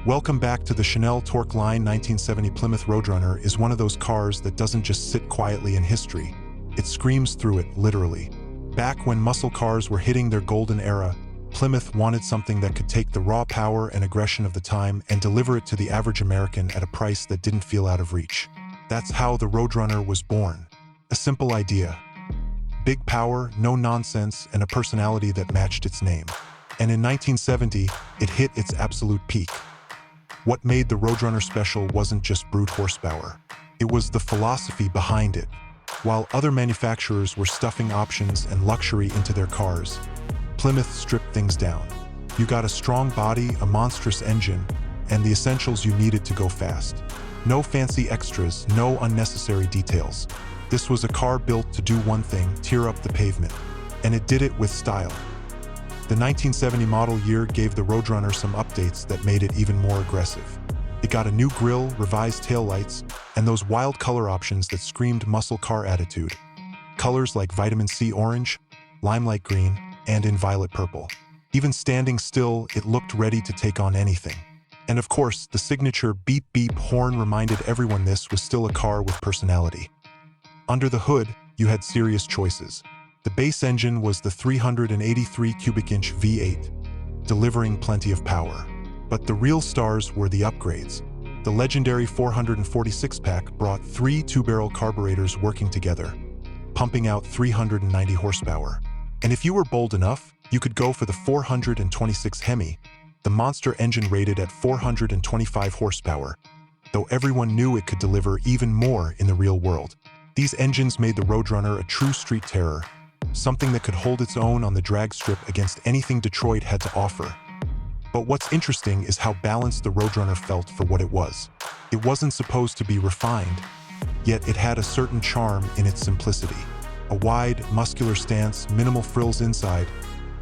Welcome back to the Chanel Torque Line. 1970 Plymouth Roadrunner is one of those cars that doesn't just sit quietly in history. It screams through it, literally. Back when muscle cars were hitting their golden era, Plymouth wanted something that could take the raw power and aggression of the time and deliver it to the average American at a price that didn't feel out of reach. That's how the Roadrunner was born. A simple idea. Big power, no nonsense, and a personality that matched its name. And in 1970, it hit its absolute peak. What made the Roadrunner special wasn't just brute horsepower. It was the philosophy behind it. While other manufacturers were stuffing options and luxury into their cars, Plymouth stripped things down. You got a strong body, a monstrous engine, and the essentials you needed to go fast. No fancy extras, no unnecessary details. This was a car built to do one thing, tear up the pavement. And it did it with style. The 1970 model year gave the Roadrunner some updates that made it even more aggressive. It got a new grille, revised taillights, and those wild color options that screamed muscle car attitude. Colors like vitamin C orange, limelight green, and in violet purple. Even standing still, it looked ready to take on anything. And of course, the signature beep beep horn reminded everyone this was still a car with personality. Under the hood, you had serious choices. The base engine was the 383 cubic inch V8, delivering plenty of power. But the real stars were the upgrades. The legendary 446 pack brought 3 two-barrel carburetors working together, pumping out 390 horsepower. And if you were bold enough, you could go for the 426 Hemi, the monster engine rated at 425 horsepower, though everyone knew it could deliver even more in the real world. These engines made the Roadrunner a true street terror, something that could hold its own on the drag strip against anything Detroit had to offer. But what's interesting is how balanced the Roadrunner felt for what it was. It wasn't supposed to be refined, yet it had a certain charm in its simplicity. A wide, muscular stance, minimal frills inside,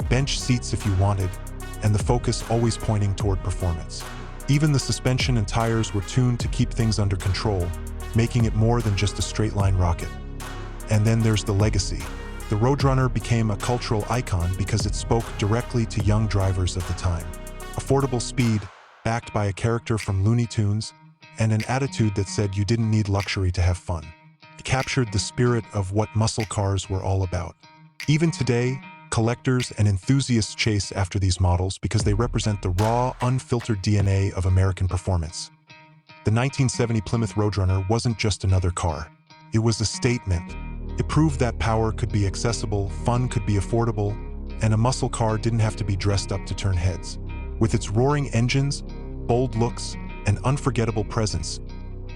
bench seats if you wanted, and the focus always pointing toward performance. Even the suspension and tires were tuned to keep things under control, making it more than just a straight-line rocket. And then there's the legacy. The Roadrunner became a cultural icon because it spoke directly to young drivers of the time. Affordable speed, backed by a character from Looney Tunes, and an attitude that said you didn't need luxury to have fun. It captured the spirit of what muscle cars were all about. Even today, collectors and enthusiasts chase after these models because they represent the raw, unfiltered DNA of American performance. The 1970 Plymouth Roadrunner wasn't just another car. It was a statement. It proved that power could be accessible, fun could be affordable, and a muscle car didn't have to be dressed up to turn heads. With its roaring engines, bold looks, and unforgettable presence,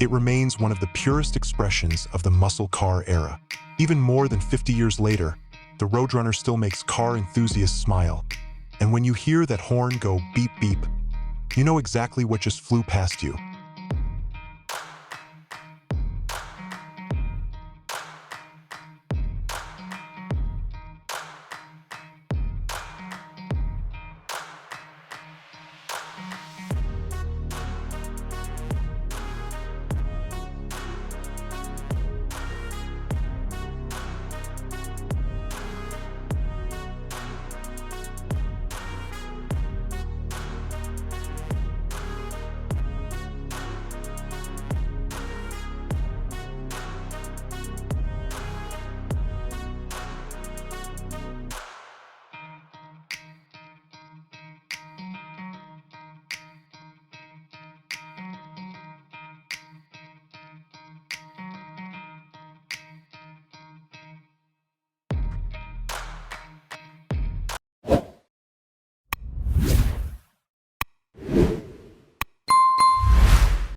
it remains one of the purest expressions of the muscle car era. Even more than 50 years later, the Roadrunner still makes car enthusiasts smile. And when you hear that horn go beep beep, you know exactly what just flew past you.